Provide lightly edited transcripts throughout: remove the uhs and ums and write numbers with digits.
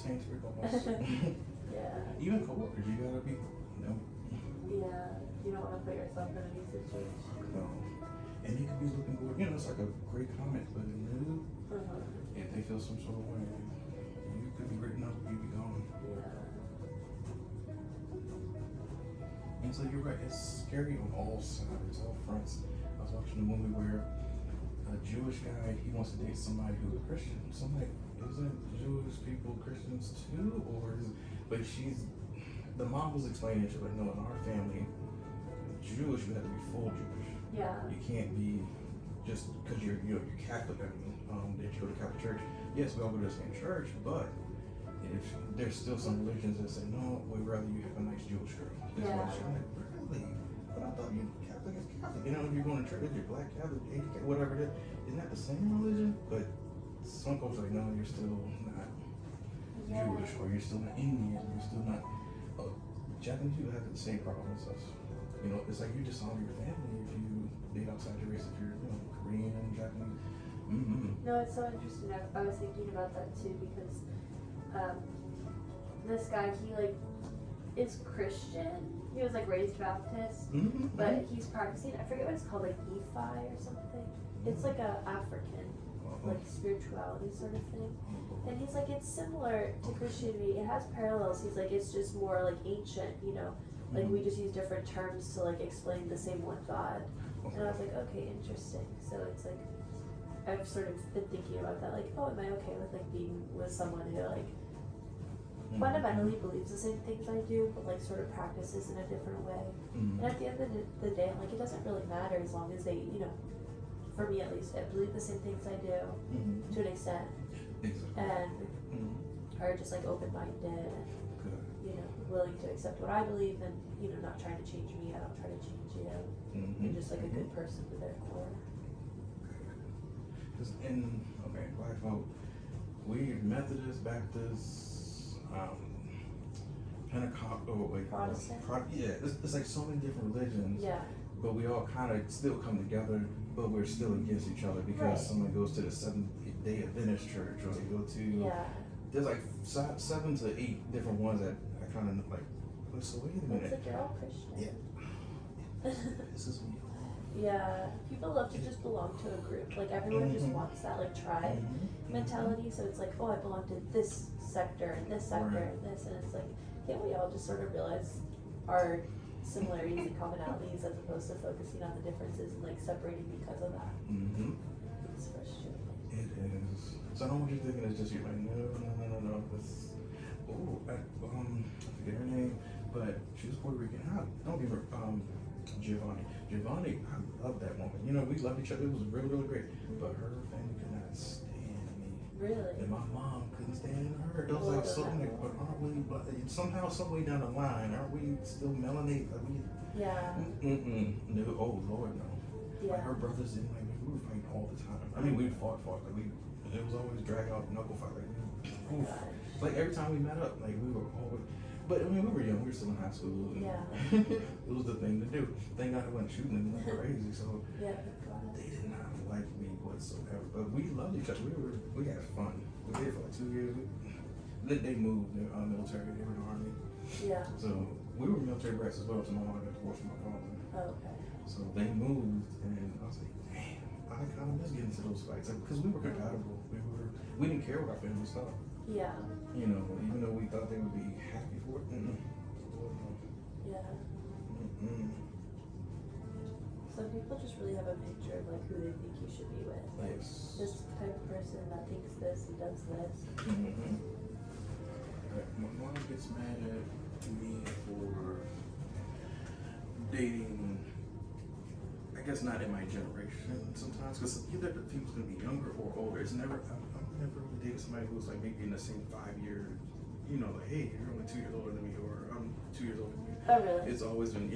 same circles. Yeah. Even coworkers, you gotta be, Yeah. You don't want to put yourself in any situation. no. And they could be looking good. It's like a great comment, but no, if they feel some sort of way, you could be written up, you be gone. Yeah. And so you're right, it's scary on all sides, all fronts. I was watching a movie where a Jewish guy, he wants to date somebody who's a Christian. So I'm like, isn't Jewish people Christians too? But the mom was explaining to her, no, in our family, Jewish, you have to be full Jewish. Yeah. You can't be just because you're Catholic, that you go to Catholic church. Yes, we all go to the same church, but if there's still some religions that say, no, we'd rather you have a nice Jewish girl. Yeah. I'm like, really? But I thought you Catholic is Catholic. If you're going to church, if you're Black Catholic, Asian Catholic, whatever it is, isn't that the same religion? But some folks are like, no, you're still not Jewish, or you're still not Indian, you're still not. Japanese people have the same problem as us. It's like you dishonor your family if you date outside your race, if you're Korean and Japanese. No, it's so interesting. I was thinking about that too because this guy, he is Christian. He was raised Baptist, but he's practicing, I forget what it's called, Nephi or something. It's like a African, spirituality sort of thing. And he's like, it's similar to Christianity. It has parallels. He's like, it's just more ancient, we just use different terms to explain the same one God. And I was like, okay, interesting. So it's I've sort of been thinking about that, oh, am I okay with being with someone who fundamentally believes the same things I do, but sort of practices in a different way. And at the end of the day, I'm it doesn't really matter as long as they, for me at least, I believe the same things I do to an extent, and are just open-minded and willing to accept what I believe, and not trying to change me. I don't try to change you. You're just a good person to their core. Black folk, we Methodist, Baptist, Pentecostal, Protestant. It's so many different religions. Yeah. But we all kind of still come together, but we're still against each other because someone goes to the Seventh-day Adventist church, or they go to. There's 7 to 8 different ones that I kind of so wait a minute. It's you're all Christian. Yeah. This is me. Yeah, people love to just belong to a group. Everyone just wants that tribe mentality. So it's oh, I belong to this sector and this sector and this, and it's can't we all just sort of realize our similarities and commonalities as opposed to focusing on the differences and separating because of that? It's frustrating. It is. So I don't want you thinking it's just you. No. This. I forget her name, but she was Puerto Rican. Don't give her Giovanni, I love that woman. We loved each other. It was really, really great. But her family could not stand me. Really? And my mom couldn't stand her. It was but aren't we? Somehow, some way down the line, aren't we still melanated? Yeah. No. Oh Lord, no. Yeah. Her brothers didn't like me. We were fighting all the time. I mean, we fought. It was always drag out knuckle fight. Every time we met up, we were always. But we were young. We were still in high school. And it was the thing to do. Thank God I wasn't shooting and nothing crazy. So they did not like me whatsoever. But we loved each other. We had fun. We did it for 2 years. Then they moved. They were military. They were in the army. Yeah. So we were military brats as well. So my mom got divorced from my father. Oh, okay. So they moved, and I was like, damn, I kind of miss getting to those fights because we were compatible. We didn't care what our family thought. Yeah. Even though we thought they would be happy for it. Yeah. Some people just really have a picture of who they think you should be with. Yes. This type of person that thinks this and does this. My mom gets mad at me for dating. I guess not in my generation sometimes, because either the people's gonna be younger or older. I've never really dated somebody who was maybe in the same 5 year, hey, you're only 2 years older than me, or I'm 2 years older than you. Oh, really? It's always been,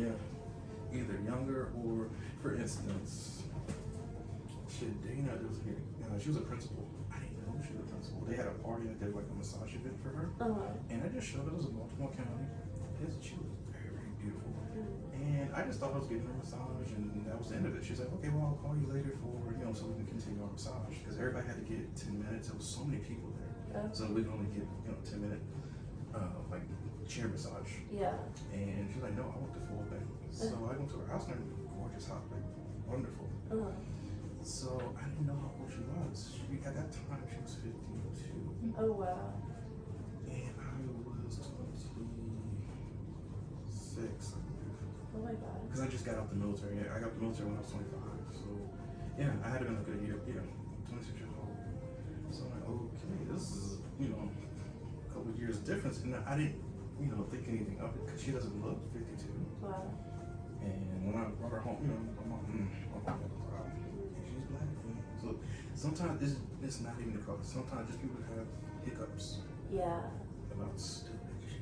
either younger or, for instance, Dana, she was a principal. I didn't know she was a principal. They had a party that did a massage event for her, and I just showed it was in Baltimore County. She was very, very beautiful. And I just thought I was getting her massage, and that was the end of it. She's like, okay, well, I'll call you later for, so we can continue our massage. Because everybody had to get 10 minutes. There was so many people there. So we can only give 10-minute like chair massage. Yeah. And she's like, no, I want the full thing. So I went to her house and her gorgeous hot, like wonderful. So I didn't know how old she was. At that time she was 52. Oh wow. And I was 26, I believe. Oh my god. Because I just got out the military. I got the military when I was 25. So yeah, I had been like a year, 26 years old. So I'm like, okay, this is, a couple of years difference. And I didn't, think anything of it because she doesn't look 52. Wow. And when I brought her home, my mom had a problem. And she's black. So sometimes it's not even the color. Sometimes just people have hiccups. Yeah. About stupid shit.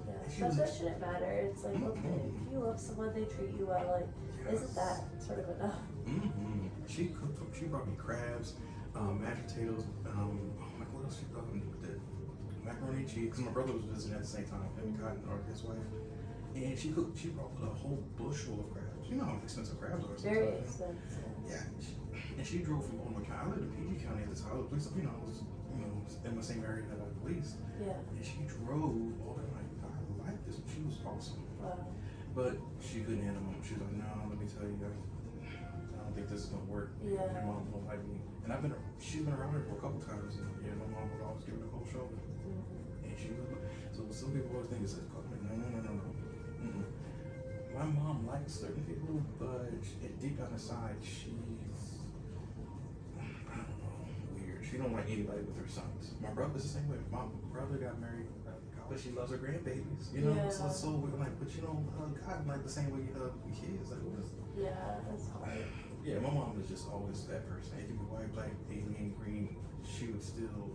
Yeah. But that shouldn't matter. It's like, okay, if you love someone, they treat you well. Like, isn't that sort of enough? She cooked. She brought me crabs, mashed potatoes. Like what else she did? Macaroni and cheese. Because my brother was visiting at the same time, and or his wife. And she cooked. She brought a whole bushel of crabs. You know how expensive crabs are. Very expensive. Yeah. And she drove from Oklahoma County. I lived in PG County at the time. I was, I was in the same area that I policed. Yeah. And she drove all the like, I like this. She was awesome. Wow. But she couldn't handle them. She was like, no, let me tell you guys, I don't think this is gonna work. Yeah. My mom don't like me. And she's been around her for a couple times. And my mom would always give her the cold shoulder. And she was, so some people always think it's like, no. My mom likes certain people, but deep down inside, she's, I don't know, weird. She don't like anybody with her sons. My brother's the same way. My brother got married, but she loves her grandbabies. So it's so weird. Like, but you don't hug God like the same way you hug your kids. Like, yeah, that's hard. Yeah, my mom was just always that person. It could be white, black, Asian, green. She would still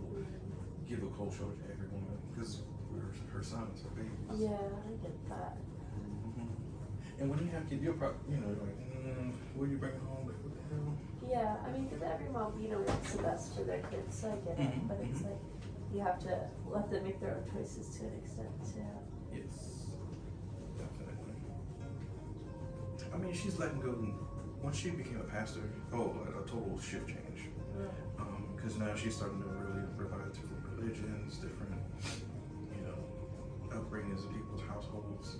give a cold shoulder to every woman because we're her sons, her babies. Yeah, I get that. And when you have kids, you're probably, like, what are you bringing home? Like, what the hell? Yeah, I mean, because every mom, wants the best for their kids, so I get it. But it's like, you have to let them make their own choices to an extent, too. Yes, definitely. I mean, she's letting go. Once she became a pastor, a total shift change. Because now she's starting to really revive different religions, different, upbringings of people's households.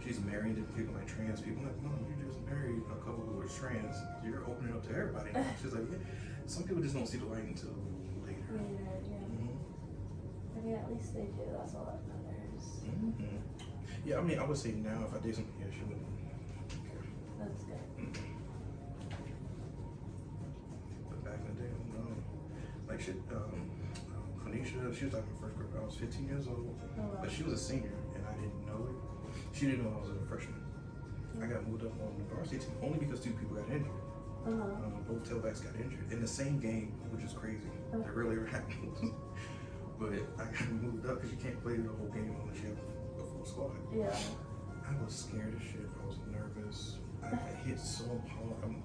She's marrying different people, like trans people. Like, no, you just married a couple who are trans. You're opening up to everybody now. She's like, yeah. Some people just don't see the light until later. Yeah. I mean, at least they do. That's all that matters. Yeah, I mean, I would say now if I did something, she wouldn't care. That's good. But back in the day, no. Like, Quenisha, she was like my first grade. I was 15 years old, but she was a senior, and I didn't know it. She didn't know I was a freshman. I got moved up on the varsity team only because 2 people got injured. Both tailbacks got injured in the same game, which is crazy. That really ever happened. But I got moved up because you can't play the whole game unless you have a full squad. Yeah. I was scared as shit. I was nervous. I hit so hard. I'm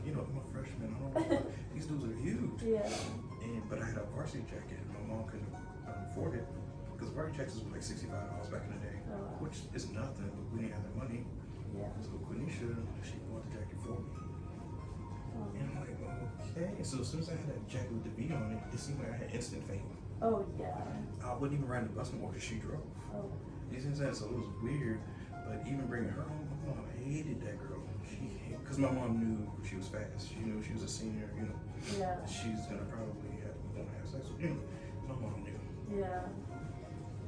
a freshman. I don't know. These dudes are huge. Yeah. But I had a varsity jacket. My mom couldn't afford it because varsity jackets were like $65 back in the day, which is nothing. But we didn't have the money. Yeah. So Quenisha, she bought the jacket for me. And I'm like, okay. So as soon as I had that jacket with the V on it, it seemed like I had instant fame. Oh yeah. I wouldn't even ride the bus anymore because she drove. You see what I'm saying? So it was weird. But even bringing her home, my mom hated that girl. Because my mom knew she was fast. She knew she was a senior. Yeah. She's gonna probably have sex with you. My mom knew. Yeah.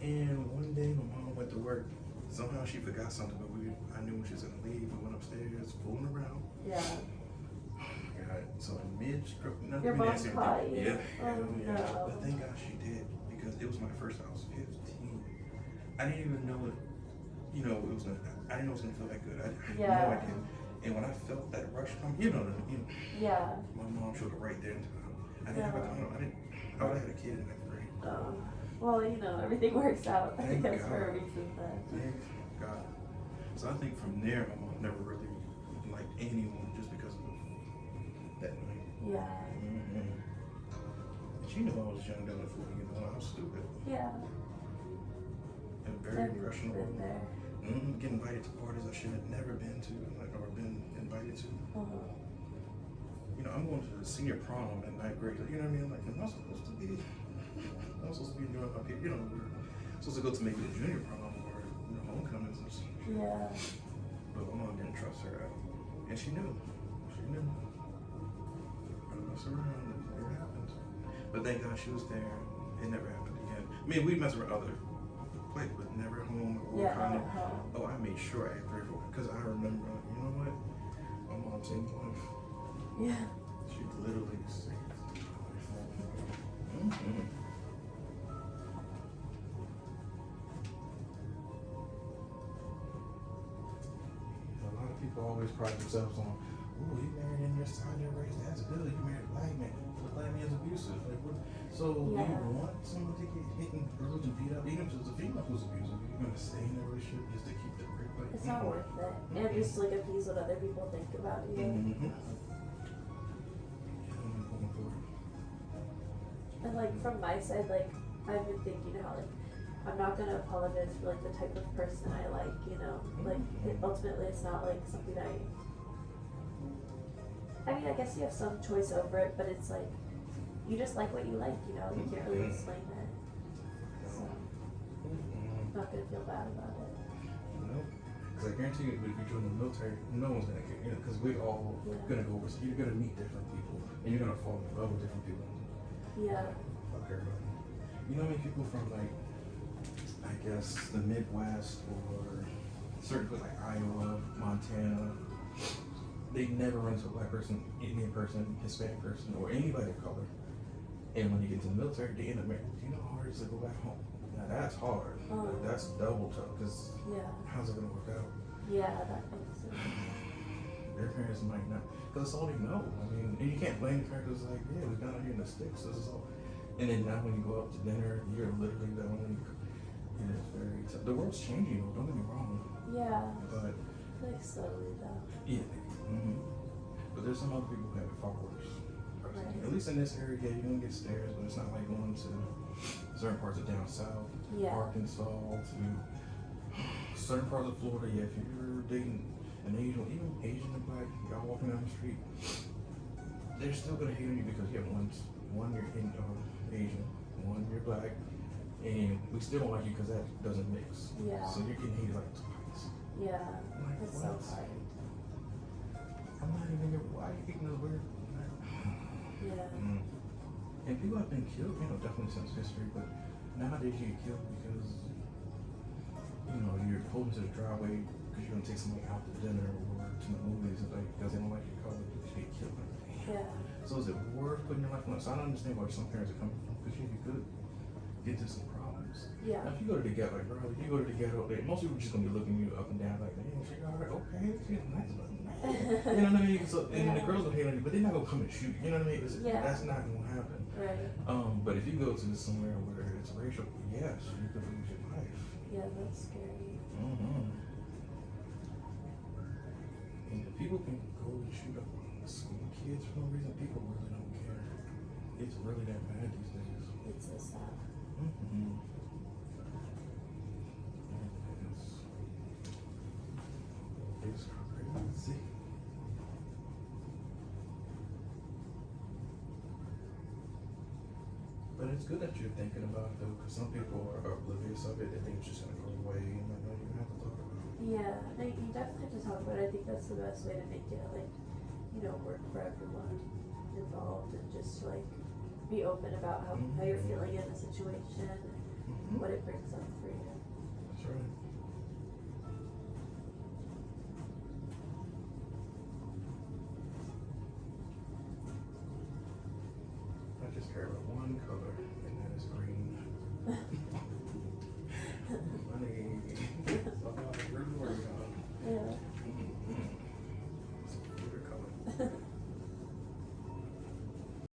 And one day my mom went to work. Somehow she forgot something, but I knew when she was gonna leave. We went upstairs, fooling around. Yeah. Oh my God. So in mid-stroke, your mom caught you. Yeah. No. But thank God she did because it was my first. I was 15. I didn't even know it. It was gonna. I didn't know it was gonna feel that good. I had no idea. And when I felt that rush come, yeah. My mom showed it right there in time. I didn't have a condom. I would have had a kid in that grade. Well, everything works out. I think that's for a reason. Thank God. So I think from there, my mom never really liked anyone just because of that night. Yeah. She knew I was young, dumb, and fool. I was stupid. Yeah. And very impressionable. Get invited to parties I should have never been to, or been invited to. I'm going to the senior prom in 9th grade. You know what I mean? Like, am I supposed to you know, we're supposed to go to maybe the junior prom or homecomings or something. Yeah. But my mom didn't trust her at all, and she knew. She knew. I mess around, it happens. But thank God she was there. It never happened again. I mean, we mess around other places, but never at home or kind of. Oh, I made sure I had 3 or 4 because I remember. You know what? My mom saved my life. Yeah. She literally saved my life. Mm-hmm. A lot of people always pride themselves on, oh, you married in your side of your race, that's good. You married a black man. The black man's abusive. Like, what? So do you want someone to get hit and bruised and beat up, even if it's a female who's abusive? You're gonna stay in a relationship just to keep the break? Like, it's not worth it. And just like appease what other people think about you. And like from my side, like I've been thinking how like I'm not gonna apologize for like the type of person I like, you know. Like ultimately it's not like something I mean I guess you have some choice over it, but it's like you just like what you like, you know, you can't really explain it. So I'm not gonna feel bad about it. No. Because I guarantee you, if you join the military, no one's gonna care, you know, because we're all gonna go over. So you're gonna meet different people, and you're gonna fall in love with different people. Yeah. Fuck everybody. You know how many people from like, I guess the Midwest or certain places like Iowa, Montana, they never run into a black person, Indian person, Hispanic person, or anybody of color. And when you get to the military, they end up married. You know how hard it is to go back home? Now that's hard. Like, that's double tough because how's it gonna work out? Yeah, that makes sense. Their parents might not, because that's all they know. I mean, and you can't blame the parents. Like, yeah, we're down here in the sticks. This is all. And then now when you go out to dinner, you're literally the only. It is very tough. The world's changing. Don't get me wrong. Yeah. But like slowly though. Yeah. But there's some other people who have it far worse. Right. At least in this area, yeah, you're gonna get stares, but it's not like going to certain parts of down south, Arkansas, to certain parts of Florida. Yeah, if you're dating an Asian, even Asian and black, y'all walking down the street, they're still gonna hate on you because you have one you're Asian, one you're black, and we still don't like you because that doesn't mix. Yeah. So you're getting hated like twice. Yeah. Like, it's what? so hard. I'm not even here. Why are you hating us weird? Yeah. And people have been killed, you know, definitely since history, but nowadays you get killed because, you know, you're pulled into the driveway because you're going to take somebody out to dinner or to the movies and like, because they don't like your color, you get killed. Yeah. So is it worth putting your life on? So I don't understand where some parents are coming from because you could get into some problems. Yeah. Now, if you go to the ghetto, like, bro, if you go to the ghetto, most people are just going to be looking you up and down like, hey, she all right, okay, she's nice, but you know what I mean? So, and the girls will hate on you, but they're not gonna come and shoot. You know what I mean? That's not gonna happen. Right. But if you go to somewhere where it's racial, yes, you could lose your life. Yeah, that's scary. And if people can go and shoot up school kids for no reason, people really don't care. It's really that bad these days. It's so sad. It's crazy. But it's good that you're thinking about it though, because some people are oblivious of it. They think it's just gonna go away, and like, no, you have to talk about it. Yeah, you definitely have to talk about it. I think that's the best way to make it, like, you know, work for everyone involved, and just like be open about how you're feeling in the situation and what it brings up for you. That's right. I just care about one color, and that is green.